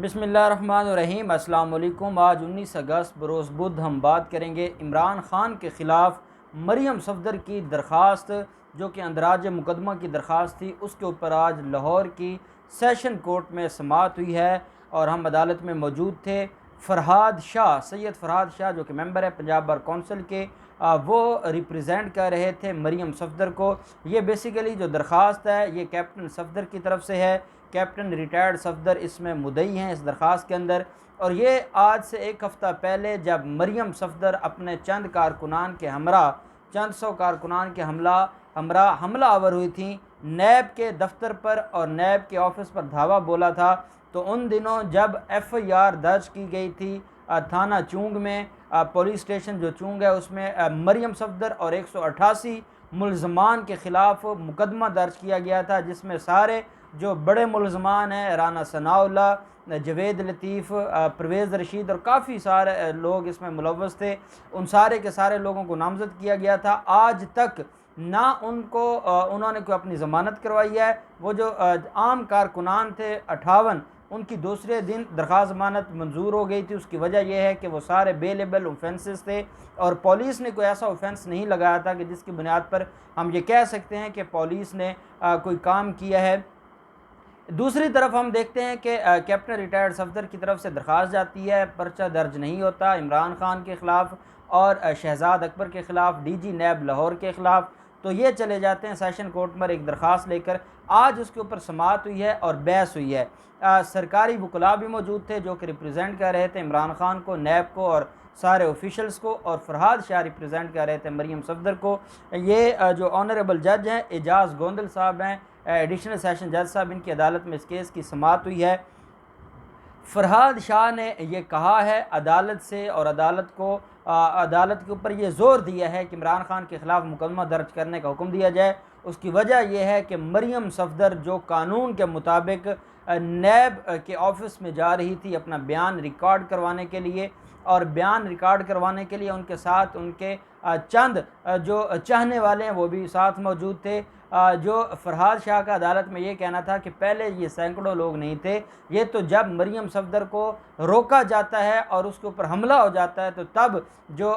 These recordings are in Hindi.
बिस्मिल्लाहिर्रहमानिर्रहीम। अस्सलाम वालेकुम। आज 19 अगस्त बरोज़ बुध हम बात करेंगे इमरान ख़ान के ख़िलाफ़ मरियम सफ़दर की दरख्वास्त जो कि अंदराज मुकदमा की दरख्वास्त थी, उसके ऊपर आज लाहौर की सेशन कोर्ट में समाअत हुई है और हम अदालत में मौजूद थे। फ़रहाद शाह, सैयद फ़रहाद शाह जो कि मेंबर है पंजाब बार कौंसिल के, वो रिप्रेजेंट कर रहे थे मरियम सफ़दर को। ये बेसिकली जो दरख्वास्त है ये कैप्टन सफ़दर की तरफ से है। कैप्टन रिटायर्ड सफ़दर इसमें मुद्दई हैं इस दरख्वास्त के अंदर। और ये आज से एक हफ़्ता पहले जब मरियम सफ़दर अपने चंद कारकुनान के हमरा, चंद सौ कारकुनान के हमला आवर हुई थी नैब के दफ्तर पर और नैब के ऑफिस पर धावा बोला था, तो उन दिनों जब FIR दर्ज की गई थी थाना चूंग में, पुलिस स्टेशन जो चूंग है उसमें मरियम सफ़दर और 188 मुलजमान के ख़िलाफ़ मुकदमा दर्ज किया गया था, जिसमें सारे जो बड़े मुलजमान हैं राना सनाउल्ला, जवेद लतीफ़, परवेज़ रशीद और काफ़ी सारे लोग इसमें मुलव्वस थे। उन सारे के सारे लोगों को नामज़द किया गया था। आज तक ना उन्होंने कोई अपनी ज़मानत करवाई है। वो जो आम कारकुनान थे 58, उनकी दूसरे दिन दरख्वास्त ज़मानत मंजूर हो गई थी। उसकी वजह यह है कि वो सारे बेलेबल ऑफेंसेस थे और पुलिस ने कोई ऐसा ऑफेंस नहीं लगाया था कि जिसकी बुनियाद पर हम ये कह सकते हैं कि पुलिस ने कोई काम किया है। दूसरी तरफ हम देखते हैं कि कैप्टन रिटायर्ड सफ़दर की तरफ से दरख्वास्त जाती है, पर्चा दर्ज नहीं होता इमरान ख़ान के ख़िलाफ़ और शहजाद अकबर के ख़िलाफ़, DG नैब लाहौर के ख़िलाफ़। तो ये चले जाते हैं सेशन कोर्ट में एक दरख्वास्त लेकर। आज उसके ऊपर समाअत हुई है और बहस हुई है। सरकारी वकला भी मौजूद थे जो कि रिप्रेजेंट कर रहे थे इमरान ख़ान को, नैब को और सारे ऑफिशल्स को, और फ़रहाद शाह रिप्रेजेंट कर रहे थे मरियम सफ़दर को। ये जो ऑनरेबल जज हैं एजाज़ गोंदल साहब हैं, एडिशनल सेशन जज साहब, इनकी अदालत में इस केस की समाअत हुई है। फ़रहाद शाह ने यह कहा है अदालत से और अदालत के ऊपर ये ज़ोर दिया है कि इमरान ख़ान के ख़िलाफ़ मुकदमा दर्ज करने का हुक्म दिया जाए। उसकी वजह यह है कि मरियम सफ़दर जो कानून के मुताबिक नैब के ऑफिस में जा रही थी अपना बयान रिकॉर्ड करवाने के लिए, और बयान रिकॉर्ड करवाने के लिए उनके साथ उनके चंद जो चाहने वाले हैं वो भी साथ मौजूद थे। जो फ़रहाद शाह का अदालत में ये कहना था कि पहले ये सैकड़ों लोग नहीं थे, ये तो जब मरियम सफ़दर को रोका जाता है और उसके ऊपर हमला हो जाता है तो तब जो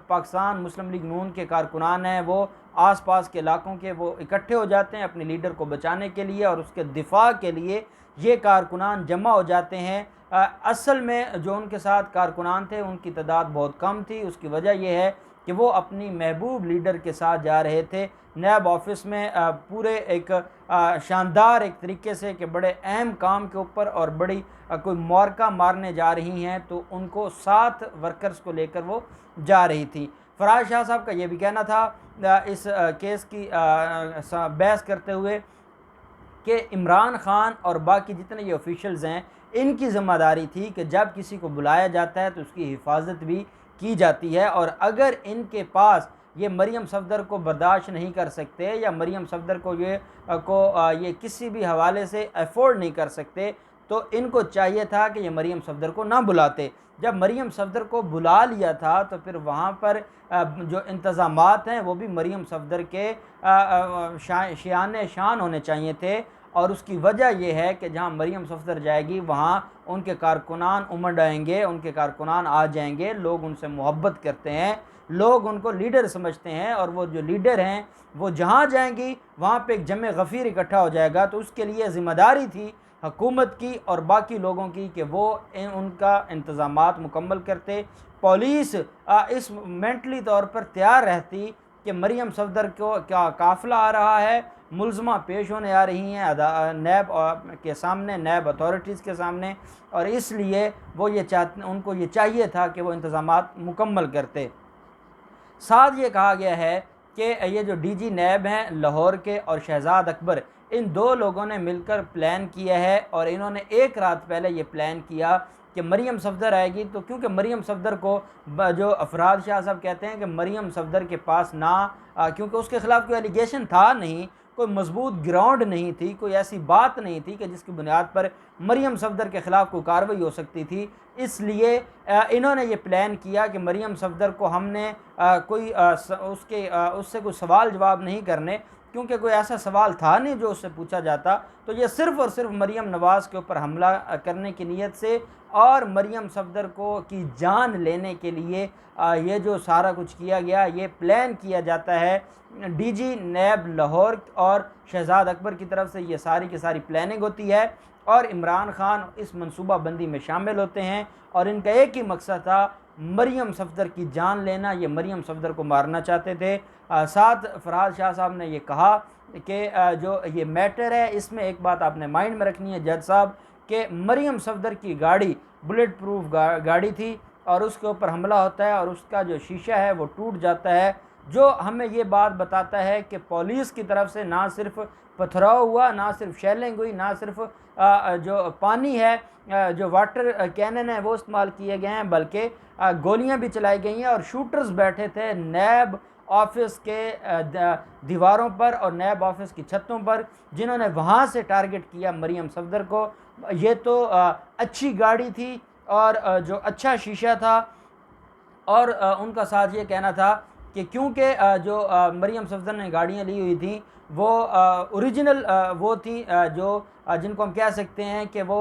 पाकिस्तान मुस्लिम लीग नून के कारकुनान हैं वो आस पास के इलाकों के वो इकट्ठे हो जाते हैं अपने लीडर को बचाने के लिए और उसके दिफा के लिए ये कारकुनान जमा हो जाते हैं। असल में जो उनके साथ कारकुनान थे उनकी तादाद बहुत कम थी। उसकी वजह यह है कि वो अपनी महबूब लीडर के साथ जा रहे थे नैब ऑफिस में पूरे एक शानदार एक तरीके से कि बड़े अहम काम के ऊपर, और बड़ी कोई मार्का मारने जा रही हैं, तो उनको 7 वर्कर्स को लेकर वो जा रही थी। फ़रहाद शाह साहब का ये भी कहना था इस केस की बहस करते हुए कि इमरान ख़ान और बाकी जितने ये ऑफिशल्स हैं इनकी ज़िम्मेदारी थी कि जब किसी को बुलाया जाता है तो उसकी हिफाजत भी की जाती है, और अगर इनके पास ये मरियम सफ़दर को बर्दाश्त नहीं कर सकते या मरियम सफ़दर को ये किसी भी हवाले से अफोर्ड नहीं कर सकते तो इनको चाहिए था कि ये मरियम सफ़दर को ना बुलाते। जब मरियम सफ़दर को बुला लिया था तो फिर वहाँ पर जो इंतज़ामात हैं वो भी मरियम सफ़दर के शान शान होने चाहिए थे, और उसकी वजह यह है कि जहाँ मरियम सफ़दर जाएगी वहाँ उनके कारकुनान उमड़ आएंगे, उनके कारकुनान आ जाएंगे, लोग उनसे मोहब्बत करते हैं, लोग उनको लीडर समझते हैं, और वो जो लीडर हैं वो जहाँ जाएंगी वहाँ पे एक जमे गफ़ीर इकट्ठा हो जाएगा। तो उसके लिए ज़िम्मेदारी थी हुकूमत की और बाकी लोगों की कि वो उनका इंतज़ामात मुकम्मल करते। पुलिस इस मेंटली तौर पर तैयार रहती कि मरियम सफ़दर को क्या काफ़िला आ रहा है, मुलज़मा पेश होने आ रही हैं नैब के सामने, नैब अथॉरिटीज़ के सामने, और इसलिए वो उनको ये चाहिए था कि वो इंतज़ामात मुकम्मल करते। साथ ये कहा गया है कि ये जो DG नैब हैं लाहौर के और शहजाद अकबर, इन 2 लोगों ने मिलकर प्लान किया है, और इन्होंने एक रात पहले ये प्लान किया कि मरियम सफ़दर आएगी। तो क्योंकि मरियम सफ़दर को जो फ़रहाद शाह साहब कहते हैं कि मरियम सफ़दर के पास क्योंकि उसके ख़िलाफ़ कोई एलिगेशन था नहीं, कोई मजबूत ग्राउंड नहीं थी, कोई ऐसी बात नहीं थी कि जिसकी बुनियाद पर मरियम सफ़दर के ख़िलाफ़ कोई कार्रवाई हो सकती थी। इसलिए इन्होंने ये प्लान किया कि मरियम सफ़दर को हमने उससे कोई सवाल जवाब नहीं करने, क्योंकि कोई ऐसा सवाल था नहीं जो उससे पूछा जाता। तो ये सिर्फ़ और सिर्फ मरीम नवाज़ के ऊपर हमला करने की नीयत से और मरीम सफ़दर को की जान लेने के लिए ये जो सारा कुछ किया गया, ये प्लान किया जाता है डीजी नैब लाहौर और शहजाद अकबर की तरफ से। ये सारी की सारी प्लानिंग होती है और इमरान खान इस मनसूबा बंदी में शामिल होते हैं और इनका एक ही मकसद था, मरीम सफ़दर की जान लेना। ये मरीम सफ़दर को मारना चाहते थे। साथ फरहाद शाह साहब ने ये कहा कि जो ये मैटर है इसमें एक बात आपने माइंड में रखनी है जज साहब, कि मरीम सफ़दर की गाड़ी बुलेट प्रूफ गाड़ी थी और उसके ऊपर हमला होता है और उसका जो शीशा है वो टूट जाता है, जो हमें ये बात बताता है कि पुलिस की तरफ से ना सिर्फ पथराव हुआ, ना सिर्फ शेलिंग हुई, ना सिर्फ जो पानी है, जो वाटर कैनन है वो इस्तेमाल किए गए हैं, बल्कि गोलियां भी चलाई गई हैं और शूटर्स बैठे थे नैब ऑफिस के दीवारों पर और नैब ऑफिस की छतों पर, जिन्होंने वहाँ से टारगेट किया मरीम सफ़दर को। ये तो अच्छी गाड़ी थी और जो अच्छा शीशा था और उनका साथ ये कहना था कि क्योंकि जो मरीम सफ़दर ने गाड़ियाँ ली हुई थी वो ओरिजिनल वो थी, जो जिनको हम कह सकते हैं कि वो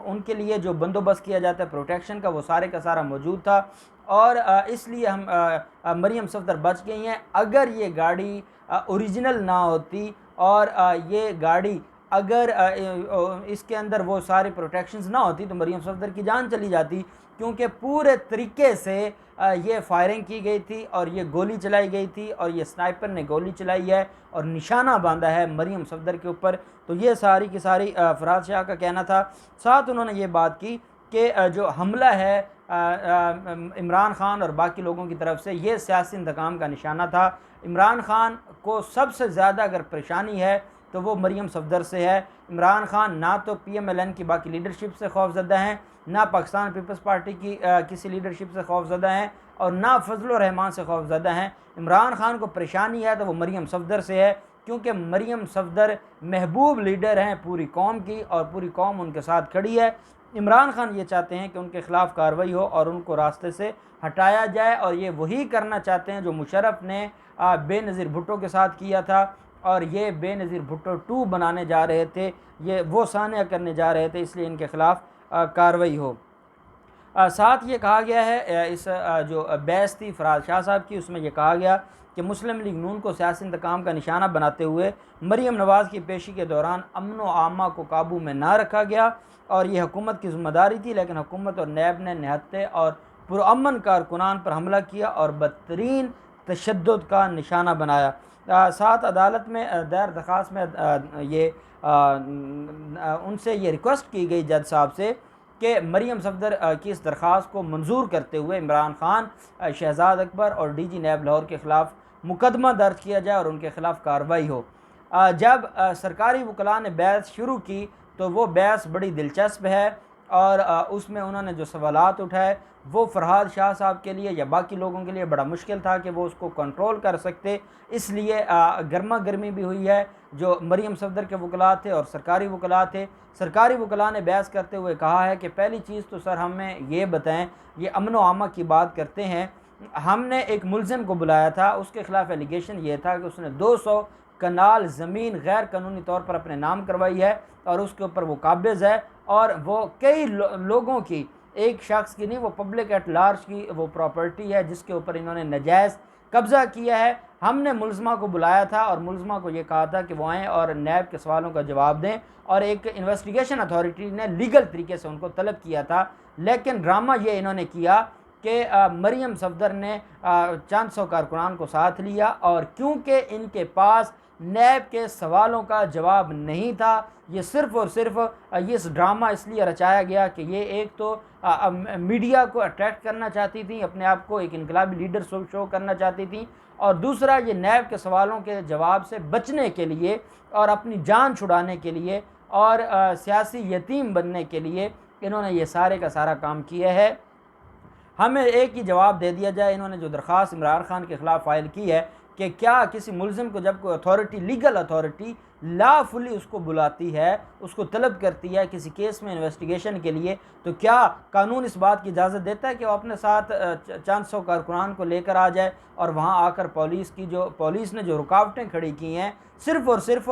उनके लिए जो बंदोबस्त किया जाता है प्रोटेक्शन का, वो सारे का सारा मौजूद था और इसलिए हम मरीम सफ़दर बच गई हैं। अगर ये गाड़ी ओरिजिनल ना होती और ये गाड़ी अगर इसके अंदर वो सारी प्रोटेक्शंस ना होती तो मरीम सफ़दर की जान चली जाती, क्योंकि पूरे तरीके से ये फायरिंग की गई थी और ये गोली चलाई गई थी और ये स्नाइपर ने गोली चलाई है और निशाना बांधा है मरीम सफ़दर के ऊपर। तो ये सारी की सारी फरहाद शाह का कहना था। साथ उन्होंने ये बात की कि जो हमला है इमरान खान और बाकी लोगों की तरफ से, ये सियासी इंतकाम का निशाना था। इमरान खान को सबसे ज़्यादा अगर परेशानी है तो वो मरीम सफ़दर से है। इमरान खान ना तो PMLN की बाकी लीडरशिप से खौफज़दा हैं, ना पाकिस्तान पीपल्स पार्टी की किसी लीडरशिप से खौफज़दा हैं और ना फजल रहमान से खौफज़दा हैं। इमरान खान को परेशानी है तो वो मरीम सफ़दर से है, क्योंकि मरीम सफ़दर महबूब लीडर हैं पूरी कौम की और पूरी कौम उनके साथ खड़ी है। इमरान खान ये चाहते हैं कि उनके ख़िलाफ़ कार्रवाई हो और उनको रास्ते से हटाया जाए और ये वही करना चाहते हैं जो मुशर्रफ ने बेनज़ीर भुट्टो के साथ किया था और ये बेनज़ीर भुट्टो 2 बनाने जा रहे थे, ये वो सानिया करने जा रहे थे, इसलिए इनके ख़िलाफ़ कार्रवाई हो। साथ ये कहा गया है इस जो बहस थी फरहाद शाह साहब की, उसमें यह कहा गया कि मुस्लिम लीग नून को सियासी इंतकाम का निशाना बनाते हुए मरीम नवाज़ की पेशी के दौरान अमन व आमा को काबू में ना रखा गया और ये हुकूमत की ज़िम्मेदारी थी, लेकिन हुकूमत और नैब ने निहत्ते और पुरअमन कारकुनान पर हमला किया और बदतरीन तशद्दुद का निशाना बनाया। साथ अदालत में दायर दरख्वास्त में ये उनसे ये रिक्वेस्ट की गई जज साहब से कि मरीम सफ़दर की इस दरख्वास्त को मंजूर करते हुए इमरान खान, शहजाद अकबर और डीजी नैब लाहौर के ख़िलाफ़ मुकदमा दर्ज किया जाए और उनके ख़िलाफ़ कार्रवाई हो। जब सरकारी वकला ने बहस शुरू की तो वो बहस बड़ी दिलचस्प है और उसमें उन्होंने जो सवालात उठाए वो फरहाद शाह साहब के लिए या बाकी लोगों के लिए बड़ा मुश्किल था कि वो उसको कंट्रोल कर सकते, इसलिए गर्मा गर्मी भी हुई है। जो मरीम सफ़दर के वकला थे और सरकारी वकला थे, सरकारी वकला ने बहस करते हुए कहा है कि पहली चीज़ तो सर हमें ये बताएं, ये अमन व आमा की बात करते हैं, हमने एक मुलज़िम को बुलाया था, उसके ख़िलाफ़ एलिगेशन ये था कि उसने 200 कनाल ज़मीन गैर कानूनी तौर पर अपने नाम करवाई है और उसके ऊपर वो काबिज़ है और वो कई लोगों की, एक शख्स की नहीं, वो पब्लिक एट लार्ज की वो प्रॉपर्टी है जिसके ऊपर इन्होंने नजायज़ कब्ज़ा किया है। हमने मुलज़मा को बुलाया था और मुलज़मा को ये कहा था कि वो आएँ और नैब के सवालों का जवाब दें और एक इन्वेस्टिगेशन अथॉरिटी ने लीगल तरीके से उनको तलब किया था, लेकिन ड्रामा ये इन्होंने किया कि मरीम सफ़दर ने चंद सौ कारकुनान को साथ लिया और क्योंकि इनके पास नैब के सवालों का जवाब नहीं था, ये सिर्फ़ और सिर्फ ये इस ड्रामा इसलिए रचाया गया कि ये एक तो मीडिया को अट्रैक्ट करना चाहती थी, अपने आप को एक इनकलाबी लीडर शो करना चाहती थी, और दूसरा ये नैब के सवालों के जवाब से बचने के लिए और अपनी जान छुड़ाने के लिए और सियासी यतीम बनने के लिए इन्होंने ये सारे का सारा काम किया है। हमें एक ही जवाब दे दिया जाए, इन्होंने जो दरख्वास्त इमरान खान के ख़िलाफ़ फ़ाइल की है कि क्या किसी मुलजिम को जब कोई अथॉरिटी, लीगल अथॉरिटी लाफुली उसको बुलाती है, उसको तलब करती है किसी केस में इन्वेस्टिगेशन के लिए, तो क्या कानून इस बात की इजाज़त देता है कि वो अपने साथ चंद सौ कारकुनान को लेकर आ जाए और वहाँ आकर पुलिस ने जो रुकावटें खड़ी की हैं सिर्फ़ और सिर्फ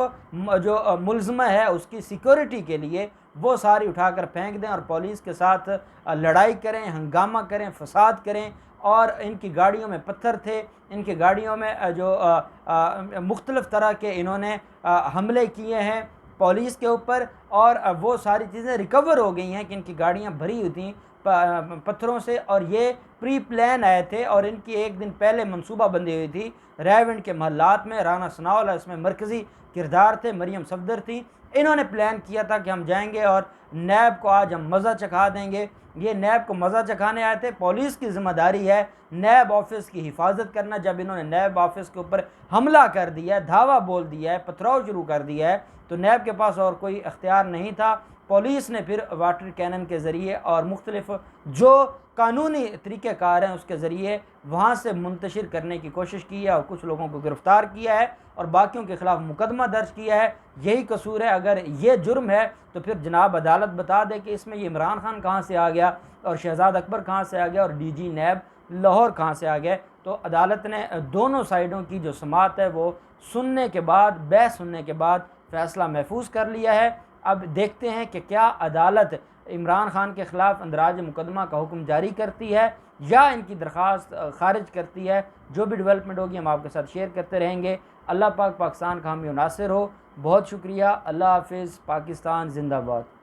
जो मुलज़मा है उसकी सिक्योरिटी के लिए, वो सारी उठाकर फेंक दें और पुलिस के साथ लड़ाई करें, हंगामा करें, फसाद करें। और इनकी गाड़ियों में पत्थर थे, इनकी गाड़ियों में जो मुख्तलिफ़ तरह के इन्होंने हमले किए हैं पुलिस के ऊपर, और वो सारी चीज़ें रिकवर हो गई हैं कि इनकी गाड़ियाँ भरी हुई थी पत्थरों से, और ये प्री प्लान आए थे और इनकी एक दिन पहले मनसूबा बंदी हुई थी। रेवंड के महल्लात में राना सनाउल्लाह इसमें मरकज़ी किरदार थे, मरियम सफदर थी। इन्होंने प्लान किया था कि हम जाएंगे और नैब को आज हम मज़ा चखा देंगे। ये नैब को मज़ा चखाने आए थे। पुलिस की ज़िम्मेदारी है नैब ऑफिस की हिफाजत करना। जब इन्होंने नैब ऑफिस के ऊपर हमला कर दिया है, धावा बोल दिया है, पथराव शुरू कर दिया है, तो नैब के पास और कोई अख्तियार नहीं था। पुलिस ने फिर वाटर कैनन के ज़रिए और मुख्तलिफ जो कानूनी तरीक़ेकार हैं उसके ज़रिए वहाँ से मुंतशिर करने की कोशिश की है और कुछ लोगों को गिरफ़्तार किया है और बाकियों के ख़िलाफ़ मुकदमा दर्ज किया है। यही कसूर है। अगर ये जुर्म है तो फिर जनाब अदालत बता दे कि इसमें ये इमरान खान कहाँ से आ गया और शहजाद अकबर कहाँ से आ गया और DG नैब लाहौर कहाँ से आ गया। तो अदालत ने दोनों साइडों की जो समात है वो सुनने के बाद, बहस सुनने के बाद फ़ैसला महफूज कर लिया है। अब देखते हैं कि क्या अदालत इमरान खान के ख़िलाफ़ अंदराज मुकदमा का हुक्म जारी करती है या इनकी दरख्वास्त ख़ारिज करती है। जो भी डेवलपमेंट होगी हम आपके साथ शेयर करते रहेंगे। अल्लाह पाक पाकिस्तान का हामी नासिर हो। बहुत शुक्रिया। अल्लाह हाफ़िज़। पाकिस्तान ज़िंदाबाद।